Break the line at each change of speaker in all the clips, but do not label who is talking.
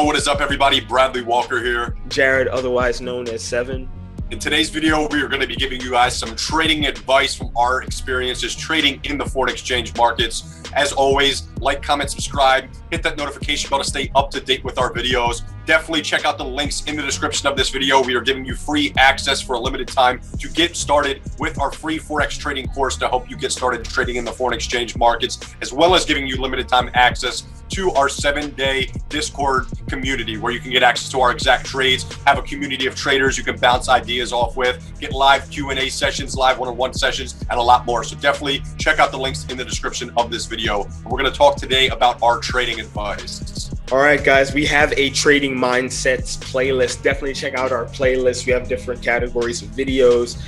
what is up, everybody? Bradley Walker here.
Jared, otherwise known as Seven.
In today's video, we are going to be giving you guys some trading advice from our experiences trading in the foreign exchange markets. As always, like, comment, subscribe, hit that notification bell to stay up to date with our videos. Definitely check out the links in the description of this video. We are giving you free access for a limited time to get started with our free Forex trading course to help you get started trading in the foreign exchange markets, as well as giving you limited time access to our 7-day Discord community where you can get access to our exact trades, have a community of traders you can bounce ideas off with, get live Q&A sessions, live one-on-one sessions, and a lot more. So definitely check out the links in the description of this video. We're going to talk today about our trading advice.
All right, guys, we have a trading mindsets playlist. Definitely check out our playlist. We have different categories of videos.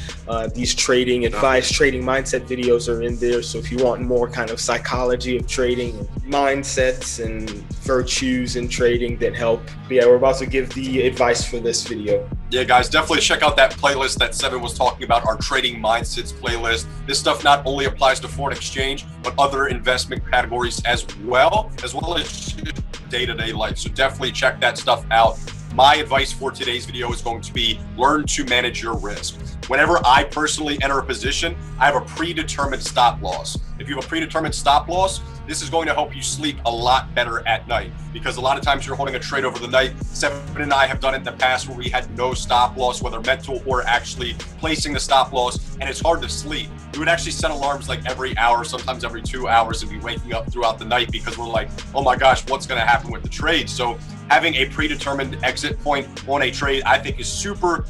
These trading advice, trading mindset videos are in there. So if you want more kind of psychology of trading, mindsets and virtues in trading that help. But yeah, we're about to give the advice for this video.
Yeah, guys, definitely check out that playlist that Seven was talking about, our trading mindsets playlist. This stuff not only applies to foreign exchange, but other investment categories as well as day-to-day life. So definitely check that stuff out. My advice for today's video is going to be learn to manage your risk. Whenever I personally enter a position, I have a predetermined stop loss. If you have a predetermined stop loss, this is going to help you sleep a lot better at night, because a lot of times you're holding a trade over the night. Seven and I have done it in the past where we had no stop loss, whether mental or actually placing the stop loss, and it's hard to sleep. We would actually set alarms like every hour, sometimes every 2 hours, and be waking up throughout the night because we're like, oh my gosh, what's going to happen with the trade? So having a predetermined exit point on a trade, I think, is super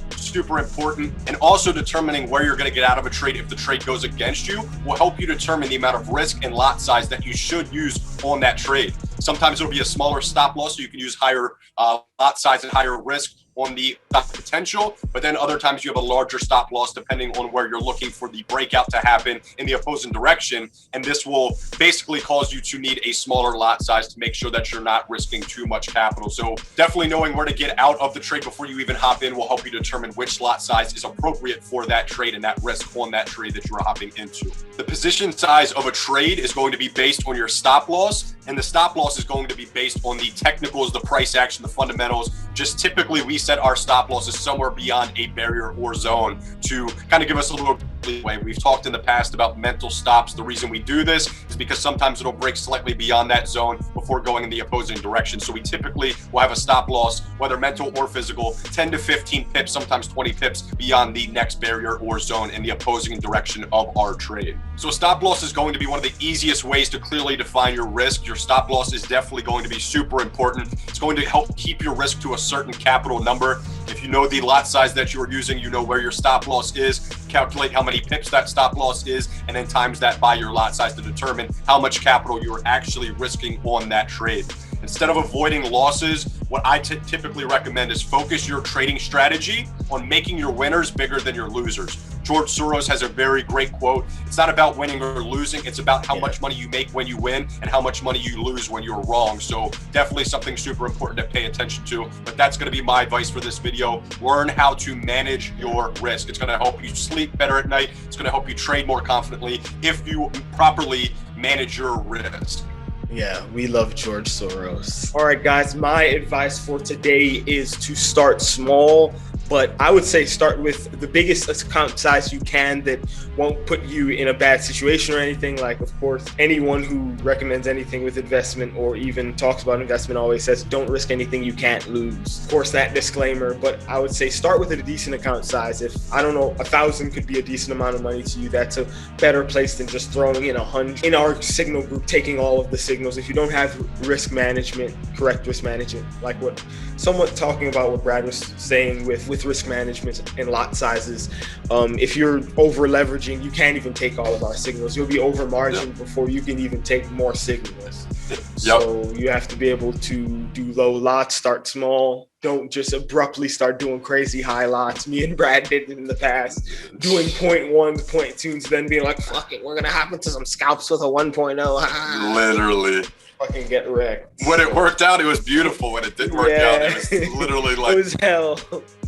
important. And also determining where you're going to get out of a trade if the trade goes against you will help you determine the amount of risk and lot size that you should use on that trade. Sometimes it'll be a smaller stop loss, so you can use higher lot size and higher risk on the potential, but then other times you have a larger stop loss depending on where you're looking for the breakout to happen in the opposing direction. And this will basically cause you to need a smaller lot size to make sure that you're not risking too much capital. So definitely knowing where to get out of the trade before you even hop in will help you determine which lot size is appropriate for that trade and that risk on that trade that you're hopping into. The position size of a trade is going to be based on your stop loss, and the stop loss is going to be based on the technicals, the price action, the fundamentals. Just typically we set our stop losses somewhere beyond a barrier or zone to kind of give us a little leeway. We've talked in the past about mental stops. The reason we do this is because sometimes it'll break slightly beyond that zone before going in the opposing direction. So we typically will have a stop loss, whether mental or physical, 10 to 15 pips, sometimes 20 pips beyond the next barrier or zone in the opposing direction of our trade. So a stop loss is going to be one of the easiest ways to clearly define your risk. Your stop loss is definitely going to be super important. It's going to help keep your risk to a certain capital number. If you know the lot size that you're using, you know where your stop loss is, calculate how many pips that stop loss is, and then times that by your lot size to determine how much capital you're actually risking on that trade. Instead of avoiding losses, what I typically recommend is focus your trading strategy on making your winners bigger than your losers. George Soros has a very great quote. It's not about winning or losing. It's about how much money you make when you win and how much money you lose when you're wrong. So definitely something super important to pay attention to. But that's going to be my advice for this video. Learn how to manage your risk. It's going to help you sleep better at night. It's going to help you trade more confidently if you properly manage your risk.
Yeah, we love George Soros. All right, guys, my advice for today is to start small, but I would say start with the biggest account size you can that won't put you in a bad situation or anything. Like, of course, anyone who recommends anything with investment or even talks about investment always says, don't risk anything you can't lose. Of course, that disclaimer, but I would say start with a decent account size. If, I don't know, 1,000 could be a decent amount of money to you, that's a better place than just throwing in 100. In our signal group, taking all of the signals, if you don't have risk management, correct risk management, like what somewhat talking about what Brad was saying with risk management and lot sizes, if you're over leveraging, you can't even take all of our signals. You'll be over margin before you can even take more signals. So you have to be able to do low lots, start small. Don't just abruptly start doing crazy high lots. Me and Brad did it in the past, doing 0.1s, 0.2s, then being like, fuck it, we're going to hop into some scalps with a 1.0.
Literally.
Fucking get wrecked.
When it worked out, it was beautiful. When it didn't work out, it was literally like...
It was hell.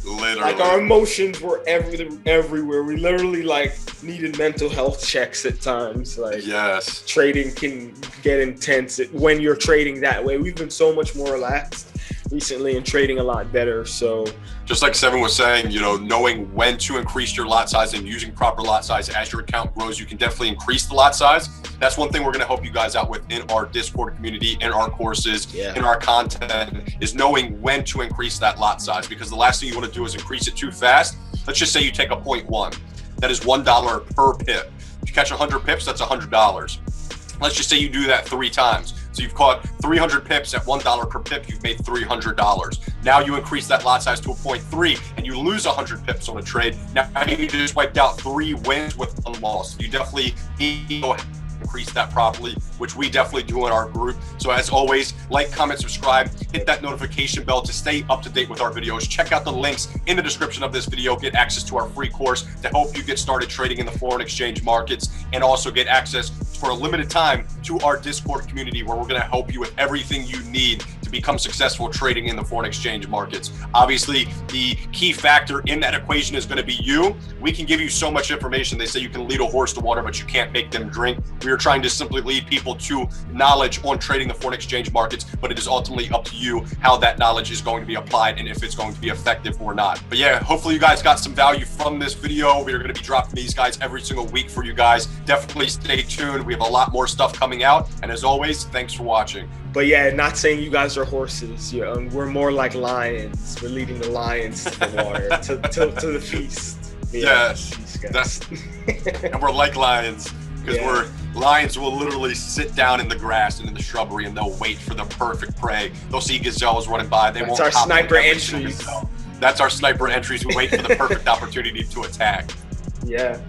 Literally.
Like, our emotions were everywhere. We literally, like, needed mental health checks at times. Like,
yes,
trading can get intense when you're trading that way. We've been so much more relaxed recently and trading a lot better. So
just like Seven was saying, you know, knowing when to increase your lot size and using proper lot size as your account grows, you can definitely increase the lot size. That's one thing we're going to help you guys out with in our Discord community, in our courses, in our content, is knowing when to increase that lot size, because the last thing you want to do is increase it too fast. Let's just say you take a 0.1. That is $1 per pip. If you catch 100 pips, that's $100. Let's just say you do that 3 times. So you've caught 300 pips at $1 per pip, you've made $300. Now you increase that lot size to a 0.3 and you lose 100 pips on a trade. Now you just wiped out 3 wins with 1 loss. You definitely need to increase that properly, which we definitely do in our group. So as always, like, comment, subscribe, hit that notification bell to stay up to date with our videos. Check out the links in the description of this video. Get access to our free course to help you get started trading in the foreign exchange markets, and also get access for a limited time to our Discord community, where we're going to help you with everything you need to become successful trading in the foreign exchange markets. Obviously, the key factor in that equation is going to be you. We can give you so much information. They say you can lead a horse to water, but you can't make them drink. We are trying to simply lead people to knowledge on trading the foreign exchange markets, but it is ultimately up to you how that knowledge is going to be applied and if it's going to be effective or not. But yeah, hopefully you guys got some value from this video. We are going to be dropping these guys every single week for you guys. Definitely stay tuned. We have a lot more stuff coming out. And as always, thanks for watching.
But yeah, not saying you guys are horses. We're more like lions. We're leading the lions to the water, to the feast.
Yeah, yes, and we're like lions, because lions will literally sit down in the grass and in the shrubbery, and they'll wait for the perfect prey. They'll see gazelles running by.
That's our sniper entries.
That's our sniper entries. We wait for the perfect opportunity to attack.
Yeah.